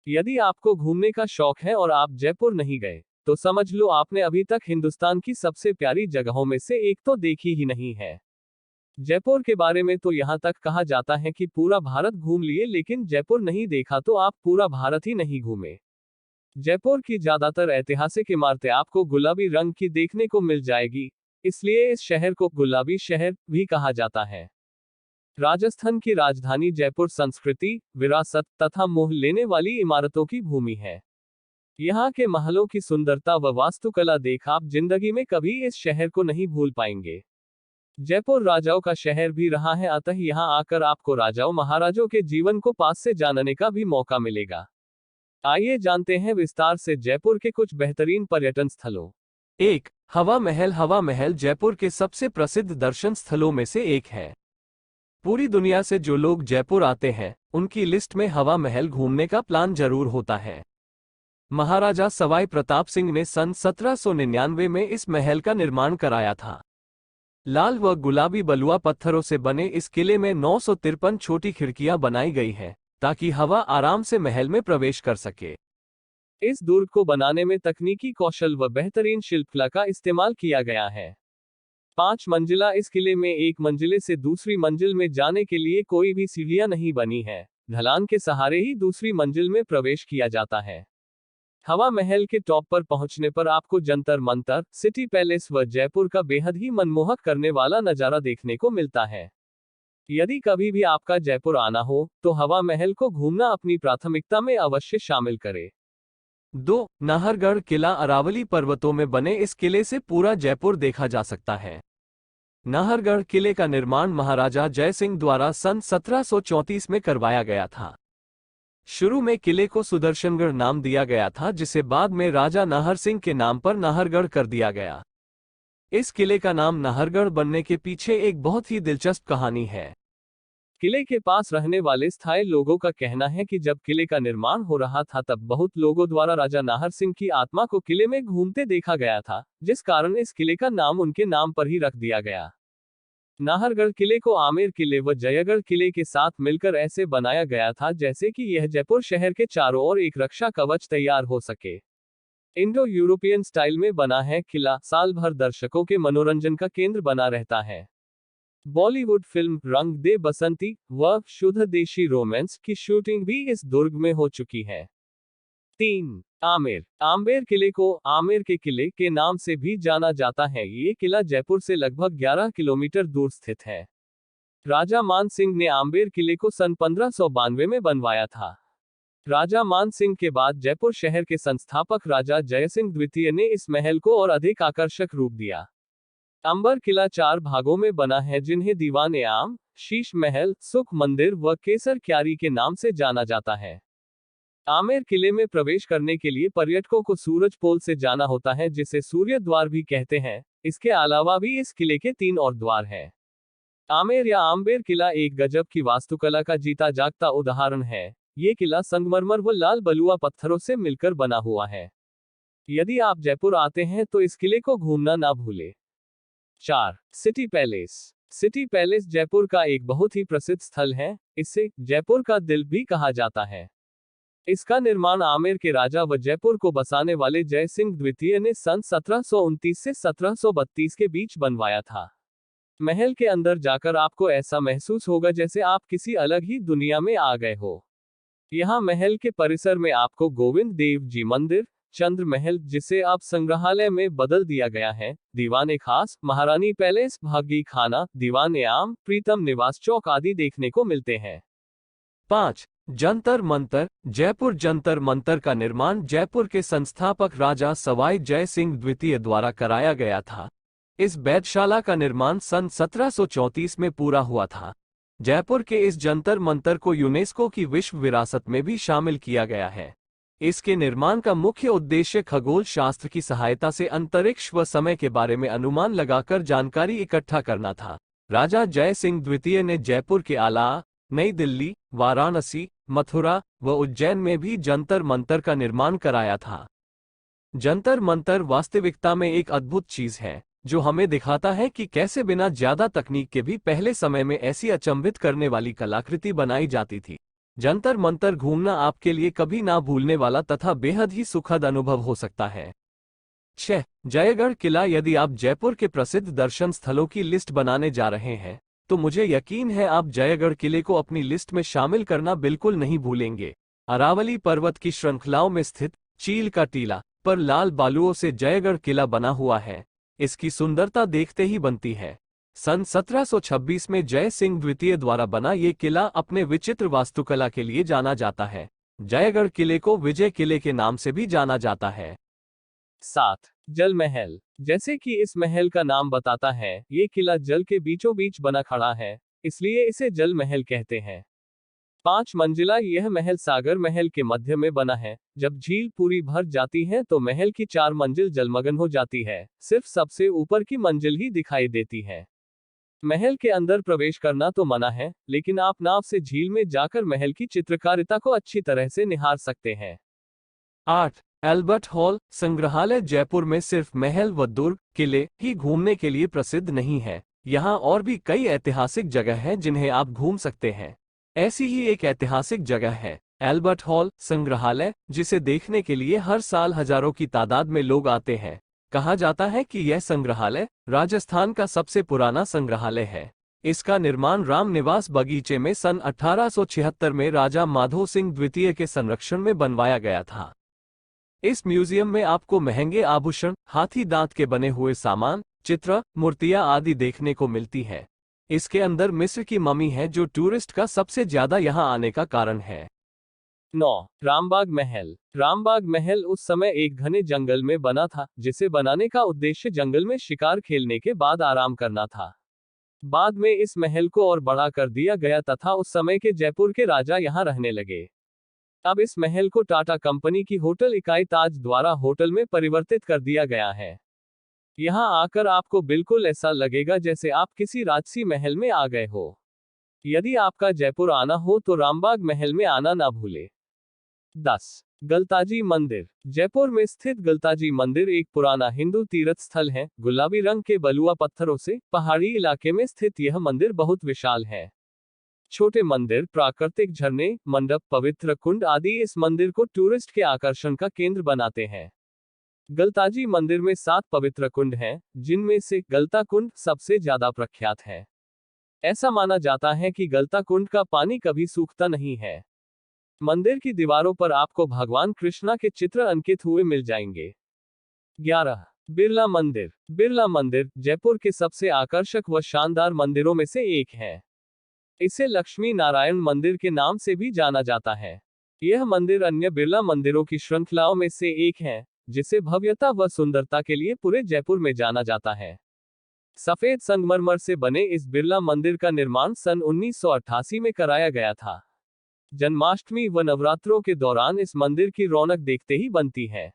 यदि आपको घूमने का शौक है और आप जयपुर नहीं गए, तो समझ लो आपने अभी तक हिंदुस्तान की सबसे प्यारी जगहों में से एक तो देखी ही नहीं है। जयपुर के बारे में तो यहाँ तक कहा जाता है कि पूरा भारत घूम लिए, लेकिन जयपुर नहीं देखा तो आप पूरा भारत ही नहीं घूमे। जयपुर की ज्यादातर ऐतिहासिक इमारतें आपको गुलाबी रंग की देखने को मिल जाएगी, इसलिए इस शहर को गुलाबी शहर भी कहा जाता है। राजस्थान की राजधानी जयपुर संस्कृति, विरासत तथा मोह लेने वाली इमारतों की भूमि है। यहाँ के महलों की सुंदरता व वास्तुकला देख आप जिंदगी में कभी इस शहर को नहीं भूल पाएंगे। जयपुर राजाओं का शहर भी रहा है, अतः यहाँ आकर आपको राजाओं महाराजों के जीवन को पास से जानने का भी मौका मिलेगा। आइए जानते हैं विस्तार से जयपुर के कुछ बेहतरीन पर्यटन स्थलों। 1. हवा महल। हवा महल जयपुर के सबसे प्रसिद्ध दर्शन स्थलों में से एक है। पूरी दुनिया से जो लोग जयपुर आते हैं, उनकी लिस्ट में हवा महल घूमने का प्लान जरूर होता है। महाराजा सवाई प्रताप सिंह ने सन 1799 में इस महल का निर्माण कराया था। लाल व गुलाबी बलुआ पत्थरों से बने इस किले में 953 छोटी खिड़कियां बनाई गई हैं, ताकि हवा आराम से महल में प्रवेश कर सके। इस दुर्ग को बनाने में तकनीकी कौशल व बेहतरीन शिल्पकला का इस्तेमाल किया गया है। 5 मंजिला इस किले में एक मंजिले से दूसरी मंजिल में जाने के लिए कोई भी सीढ़ियां नहीं बनी है, ढलान के सहारे ही दूसरी मंजिल में प्रवेश किया जाता है। हवा महल के टॉप पर पहुंचने पर आपको जंतर मंतर, सिटी पैलेस व जयपुर का बेहद ही मनमोहक करने वाला नजारा देखने को मिलता है। यदि कभी भी आपका जयपुर आना हो, तो हवा महल को घूमना अपनी प्राथमिकता में अवश्य शामिल करें। 2. नाहरगढ़ किला। अरावली पर्वतों में बने इस किले से पूरा जयपुर देखा जा सकता है। नाहरगढ़ किले का निर्माण महाराजा जय सिंह द्वारा सन 1734 में करवाया गया था। शुरू में किले को सुदर्शनगढ़ नाम दिया गया था, जिसे बाद में राजा नाहर सिंह के नाम पर नाहरगढ़ कर दिया गया। इस किले का नाम नाहरगढ़ बनने के पीछे एक बहुत ही दिलचस्प कहानी है। किले के पास रहने वाले स्थायी लोगों का कहना है कि जब किले का निर्माण हो रहा था, तब बहुत लोगों द्वारा राजा नाहर सिंह की आत्मा को किले में घूमते देखा गया था, जिस कारण इस किले का नाम उनके नाम पर ही रख दिया गया। नाहरगढ़ किले को आमेर किले व जयगढ़ किले के साथ मिलकर ऐसे बनाया गया था जैसे कि यह जयपुर शहर के चारों ओर एक रक्षा कवच तैयार हो सके। इंडो यूरोपियन स्टाइल में बना है किला साल भर दर्शकों के मनोरंजन का केंद्र बना रहता है। बॉलीवुड फिल्म रंग दे बसंती व शुद्ध देशी रोमांस की शूटिंग भी इस दुर्ग में हो चुकी है। 3. आमेर। आमेर किले को आमेर के किले के नाम से भी जाना जाता है। ये किला जयपुर से लगभग 11 किलोमीटर दूर स्थित है। राजा मान सिंह ने आमेर किले को सन 1592 में बनवाया था। राजा मान सिंह के बाद जयपुर शहर के संस्थापक राजा जयसिंह द्वितीय ने इस महल को और अधिक आकर्षक रूप दिया। अंबर किला 4 भागों में बना है, जिन्हें दीवान आम, शीश महल, सुख मंदिर व केसर क्यारी के नाम से जाना जाता है। आमेर किले में प्रवेश करने के लिए पर्यटकों को सूरज पोल से जाना होता है, जिसे सूर्य द्वार भी कहते हैं। इसके अलावा भी इस किले के 3 और द्वार हैं। आमेर या आम्बेर किला एक गजब की वास्तुकला का जीता जागता उदाहरण है। ये किला संगमरमर व लाल बलुआ पत्थरों से मिलकर बना हुआ है। यदि आप जयपुर आते हैं तो इस किले को घूमना ना भूलें। 4. City palace. City palace Jaipur का एक बहुत ही प्रसिद्ध स्थल है। इसे जयपुर का दिल भी कहा जाता है। इसका निर्माण आमेर के राजा व जयपुर को बसाने वाले जय सिंह द्वितीय ने सन 1729 से 1732 के बीच बनवाया था। महल के अंदर जाकर आपको ऐसा महसूस होगा जैसे आप किसी अलग ही दुनिया में आ गए हो। यहाँ महल के परिसर में आपको गोविंद देव जी मंदिर, चंद्र महल जिसे अब संग्रहालय में बदल दिया गया है, दीवाने खास, महारानी पैलेस, भागी खाना, दीवान आम, प्रीतम निवास चौक आदि देखने को मिलते हैं। 5. जंतर मंतर। जयपुर जंतर मंतर का निर्माण जयपुर के संस्थापक राजा सवाई जय सिंह द्वितीय द्वारा कराया गया था। इस वेधशाला का निर्माण सन 1734 में पूरा हुआ था। जयपुर के इस जंतर मंतर को यूनेस्को की विश्व विरासत में भी शामिल किया गया है। इसके निर्माण का मुख्य उद्देश्य खगोल शास्त्र की सहायता से अंतरिक्ष व समय के बारे में अनुमान लगाकर जानकारी इकट्ठा करना था। राजा जय सिंह द्वितीय ने जयपुर के अलावा नई दिल्ली, वाराणसी, मथुरा व उज्जैन में भी जंतर मंतर का निर्माण कराया था। जंतर मंतर वास्तविकता में एक अद्भुत चीज है, जो हमें दिखाता है कि कैसे बिना ज्यादा तकनीक के भी पहले समय में ऐसी अचंभित करने वाली कलाकृति बनाई जाती थी। जंतर मंतर घूमना आपके लिए कभी ना भूलने वाला तथा बेहद ही सुखद अनुभव हो सकता है। 6. जयगढ़ किला। यदि आप जयपुर के प्रसिद्ध दर्शन स्थलों की लिस्ट बनाने जा रहे हैं तो मुझे यकीन है आप जयगढ़ किले को अपनी लिस्ट में शामिल करना बिल्कुल नहीं भूलेंगे। अरावली पर्वत की श्रृंखलाओं में स्थित चील का टीला पर लाल बालुओं से जयगढ़ किला बना हुआ है। इसकी सुंदरता देखते ही बनती है। सन 1726 में जय सिंह द्वितीय द्वारा बना ये किला अपने विचित्र वास्तुकला के लिए जाना जाता है। जयगढ़ किले को विजय किले के नाम से भी जाना जाता है। 7. जल महल। जैसे कि इस महल का नाम बताता है, ये किला जल के बीचों बीच बना खड़ा है, इसलिए इसे जल महल कहते हैं। 5 मंजिला यह महल सागर महल के मध्य में बना है। जब झील पूरी भर जाती है तो महल की 4 मंजिल जलमग्न हो जाती है, सिर्फ सबसे ऊपर की मंजिल ही दिखाई देती है। महल के अंदर प्रवेश करना तो मना है, लेकिन आप नाव से झील में जाकर महल की चित्रकारिता को अच्छी तरह से निहार सकते हैं। 8. एल्बर्ट हॉल संग्रहालय। जयपुर में सिर्फ महल व दुर्ग किले ही घूमने के लिए प्रसिद्ध नहीं है। यहाँ और भी कई ऐतिहासिक जगह हैं जिन्हें आप घूम सकते हैं। ऐसी ही एक ऐतिहासिक जगह है एल्बर्ट हॉल संग्रहालय, जिसे देखने के लिए हर साल हजारों की तादाद में लोग आते हैं। कहा जाता है कि यह संग्रहालय राजस्थान का सबसे पुराना संग्रहालय है। इसका निर्माण रामनिवास बगीचे में सन 1876 में राजा माधो सिंह द्वितीय के संरक्षण में बनवाया गया था। इस म्यूजियम में आपको महंगे आभूषण, हाथी दांत के बने हुए सामान, चित्र, मूर्तियां आदि देखने को मिलती है। इसके अंदर मिस्र की ममी है जो टूरिस्ट का सबसे ज्यादा यहां आने का कारण है। 9. रामबाग महल। रामबाग महल उस समय एक घने जंगल में बना था, जिसे बनाने का उद्देश्य जंगल में शिकार खेलने के बाद आराम करना था। बाद में इस महल को और बड़ा कर दिया गया तथा उस समय के जयपुर के राजा यहां रहने लगे। अब इस महल को टाटा कंपनी की होटल इकाई ताज द्वारा होटल में परिवर्तित कर दिया गया है। यहां आकर आपको बिल्कुल ऐसा लगेगा जैसे आप किसी राजसी महल में आ गए हो। यदि आपका जयपुर आना हो तो रामबाग महल में आना ना भूले। 10. गलताजी मंदिर। जयपुर में स्थित गलताजी मंदिर एक पुराना हिंदू तीर्थ स्थल है। गुलाबी रंग के बलुआ पत्थरों से पहाड़ी इलाके में स्थित यह मंदिर बहुत विशाल है। छोटे मंदिर, प्राकृतिक झरने, मंडप, पवित्र कुंड आदि इस मंदिर को टूरिस्ट के आकर्षण का केंद्र बनाते हैं। गलताजी मंदिर में 7 पवित्र कुंड हैं, जिनमें से गलता कुंड सबसे ज्यादा प्रख्यात है। ऐसा माना जाता है कि गलता कुंड का पानी कभी सूखता नहीं है। मंदिर की दीवारों पर आपको भगवान कृष्णा के चित्र अंकित हुए मिल जाएंगे। 11. बिरला मंदिर। बिरला मंदिर जयपुर के सबसे आकर्षक व शानदार मंदिरों में से एक है। इसे लक्ष्मी नारायण मंदिर के नाम से भी जाना जाता है। यह मंदिर अन्य बिरला मंदिरों की श्रृंखलाओं में से एक है, जिसे भव्यता व सुंदरता के लिए पूरे जयपुर में जाना जाता है। सफेद संगमरमर से बने इस बिरला मंदिर का निर्माण सन 1988 में कराया गया था। जन्माष्टमी व नवरात्रों के दौरान इस मंदिर की रौनक देखते ही बनती है।